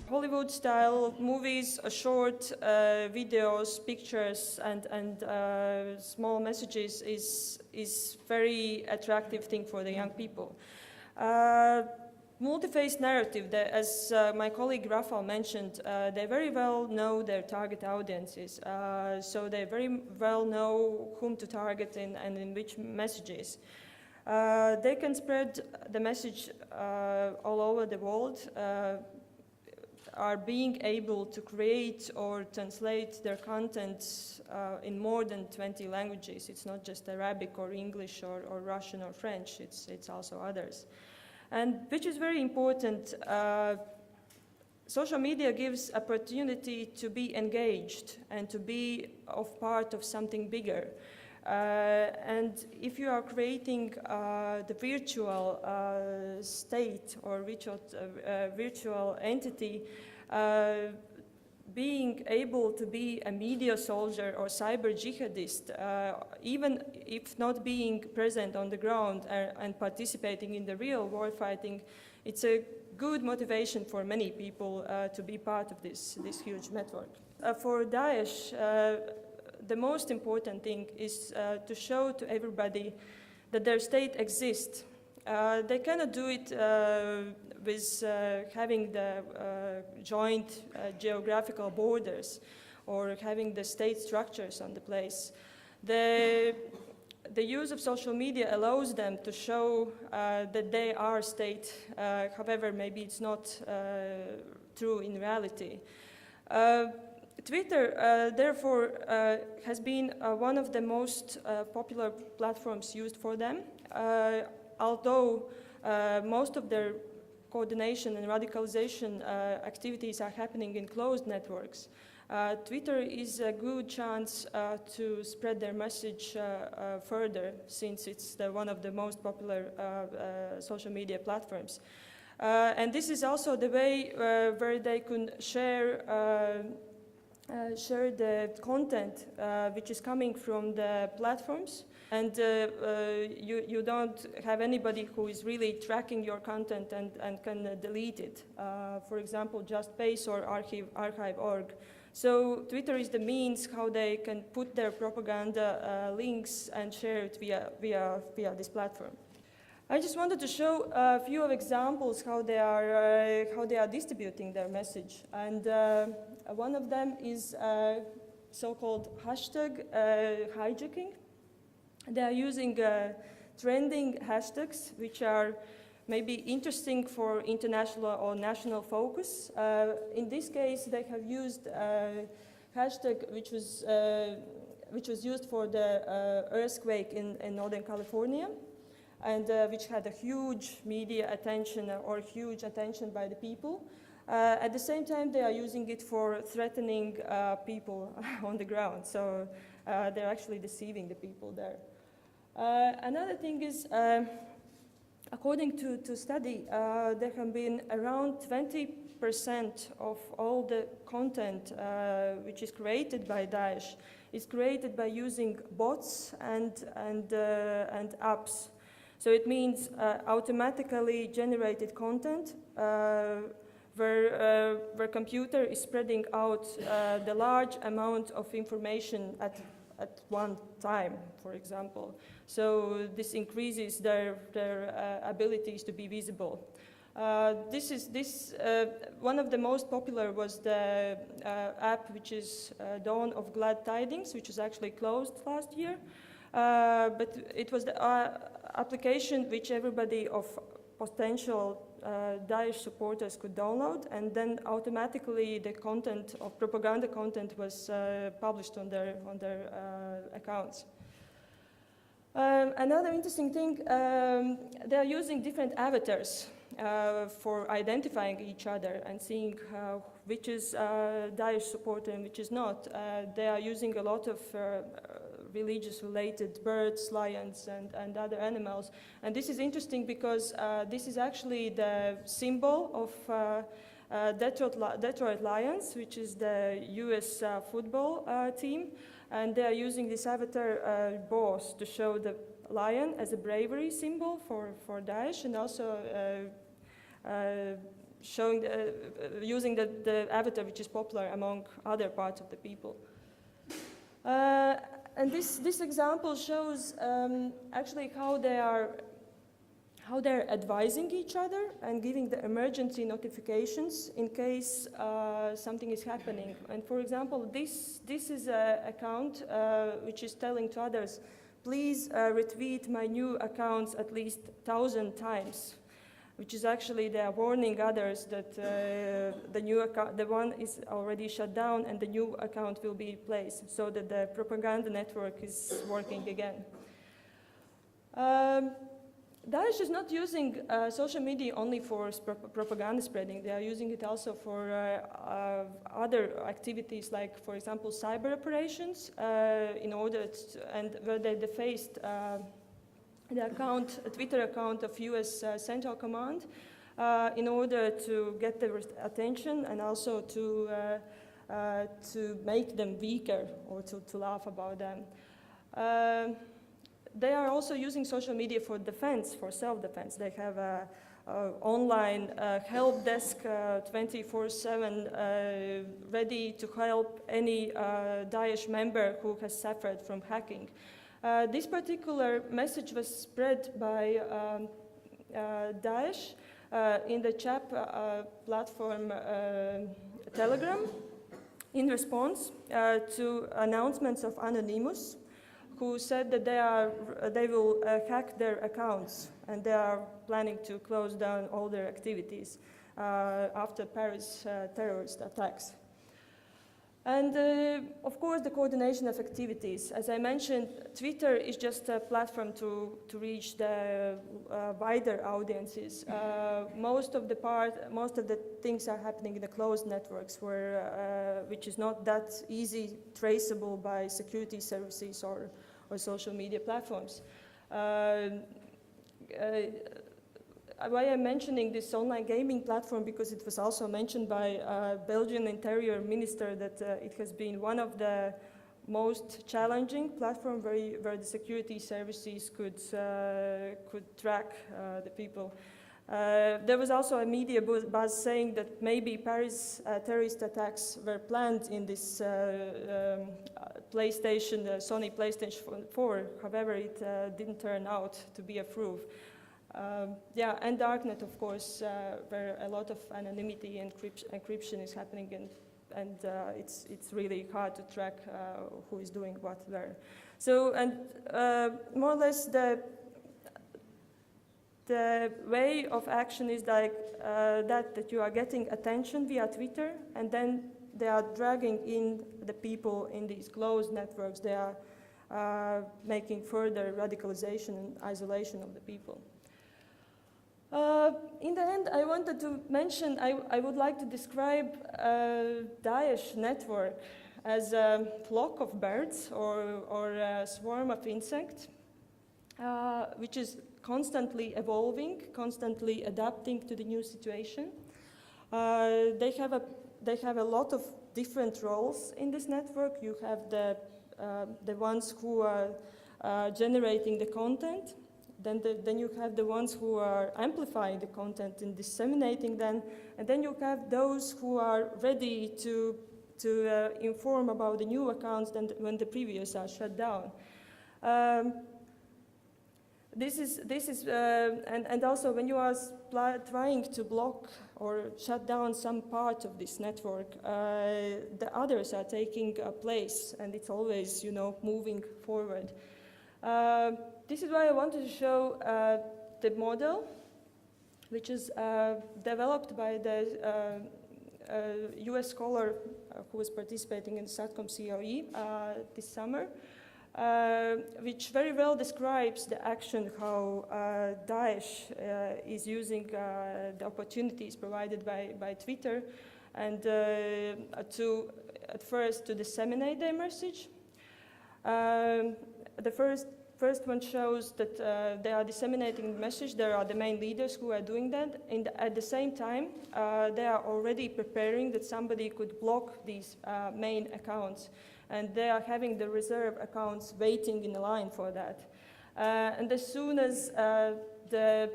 Hollywood-style movies, short videos, pictures, and small messages is very attractive thing for the young people. Multi-phase narrative, as my colleague Rafael mentioned, they very well know their target audiences, so they very well know whom to target and in which messages. They can spread the message all over the world, are being able to create or translate their content in more than 20 languages. It's not just Arabic or English or Russian or French, it's also others. And which is very important, social media gives opportunity to be engaged and to be of part of something bigger. And if you are creating the virtual state or virtual entity, being able to be a media soldier or cyber jihadist, even if not being present on the ground and participating in the real war fighting, it's a good motivation for many people to be part of this huge network. For Daesh, the most important thing is to show to everybody that their state exists. They cannot do it with having the joint geographical borders or having the state structures on the place. The use of social media allows them to show that they are state, however, maybe it's not true in reality. Twitter, therefore, has been one of the most popular platforms used for them, although most of their coordination and radicalization activities are happening in closed networks. Twitter is a good chance to spread their message further, since it's one of the most popular social media platforms. And this is also the way where they can share the content which is coming from the platforms, and you don't have anybody who is really tracking your content and can delete it. For example, just paste or archive.org. So Twitter is the means how they can put their propaganda links and share it via this platform. I just wanted to show a few of examples how they are distributing their message, and one of them is so-called hashtag hijacking. They are using trending hashtags which are maybe interesting for international or national focus. In this case, they have used a hashtag which was used for the earthquake in Northern California, and which had a huge media attention or huge attention by the people. At the same time, they are using it for threatening people on the ground, so they're actually deceiving the people there. Another thing is, according to study, there have been around 20% of all the content which is created by Daesh is created by using bots and apps. So it means automatically generated content where computer is spreading out the large amount of information at one time, for example. So this increases their abilities to be visible. One of the most popular was the app which is Dawn of Glad Tidings, which was actually closed last year. But it was the application which everybody of potential Daesh supporters could download, and then automatically the content of propaganda content was published on their accounts. Another interesting thing, they are using different avatars for identifying each other and seeing which is Daesh supporter and which is not. They are using a lot of religious-related birds, lions, and other animals. And this is interesting because this is actually the symbol of Detroit Lions, which is the US football team. And they are using this avatar boss to show the lion as a bravery symbol for Daesh, and also showing using the avatar which is popular among other parts of the people. And this example shows actually how they're advising each other and giving the emergency notifications in case something is happening. And for example, this is an account which is telling to others, please retweet my new accounts at least 1,000 times, which is actually they're warning others that the new account, the one is already shut down and the new account will be placed, so that the propaganda network is working again. Daesh is not using social media only for propaganda spreading. They are using it also for other activities, like, for example, cyber operations, in order to, and where they defaced the account, a Twitter account of US Central Command, in order to get their attention and also to make them weaker or to laugh about them. They are also using social media for defense, for self-defense. They have an online help desk 24/7 ready to help any Daesh member who has suffered from hacking. This particular message was spread by Daesh in the chat platform Telegram in response to announcements of Anonymous, who said that they will hack their accounts and they are planning to close down all their activities after Paris terrorist attacks. And of course, the coordination of activities. As I mentioned, Twitter is just a platform to reach the wider audiences. Most of the things are happening in the closed networks, which is not that easy traceable by security services or social media platforms. Why I'm mentioning this online gaming platform, because it was also mentioned by Belgian Interior Minister that it has been one of the most challenging platforms where the security services could track the people. There was also a media buzz saying that maybe Paris terrorist attacks were planned in this Sony PlayStation 4. However, it didn't turn out to be a proof. Yeah, and darknet, of course, where a lot of anonymity and encryption is happening, and it's really hard to track who is doing what where. So, and more or less the way of action is like that you are getting attention via Twitter, and then they are dragging in the people in these closed networks. They are making further radicalization and isolation of the people. In the end, I wanted to mention, I would like to describe Daesh network as a flock of birds or a swarm of insects, which is constantly evolving, constantly adapting to the new situation. They have a lot of different roles in this network. You have the ones who are generating the content. Then you have the ones who are amplifying the content and disseminating them, and then you have those who are ready to inform about the new accounts when the previous are shut down. And also when you are trying to block or shut down some part of this network, the others are taking a place, and it's always, moving forward. This is why I wanted to show the model, which is developed by the US scholar who was participating in StratCom COE this summer, which very well describes the action, how Daesh is using the opportunities provided by Twitter, and at first to disseminate their message. The first one shows that they are disseminating the message. There are the main leaders who are doing that. At the same time, they are already preparing that somebody could block these main accounts. And they are having the reserve accounts waiting in the line for that. And as soon as the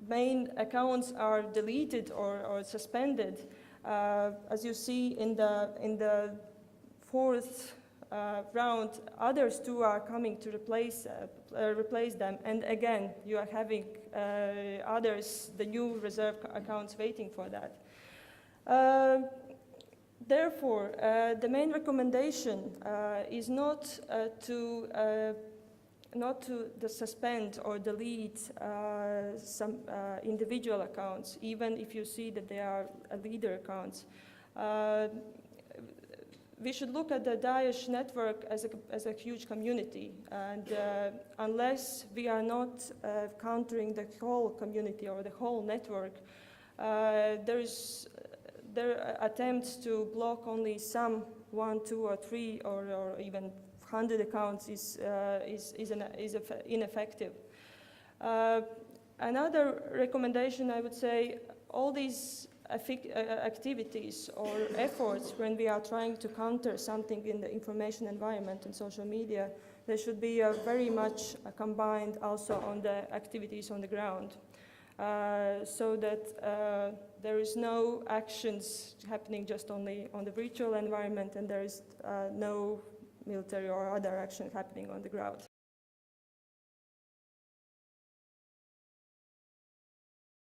main accounts are deleted or suspended. As you see in the fourth round, others too are coming to replace them, and again you are having others, the new reserve accounts, waiting for that. Therefore, the main recommendation is not to suspend or delete some individual accounts, even if you see that they are leader accounts. We should look at the DAESH network as a huge community, and unless we are not countering the whole community or the whole network, there are attempts to block only some 1, 2, or 3, or even 100 accounts is ineffective. Another recommendation, I would say, all these activities or efforts when we are trying to counter something in the information environment and social media, they should be very much combined also on the activities on the ground, so that there is no actions happening just only on the virtual environment, and there is no military or other action happening on the ground.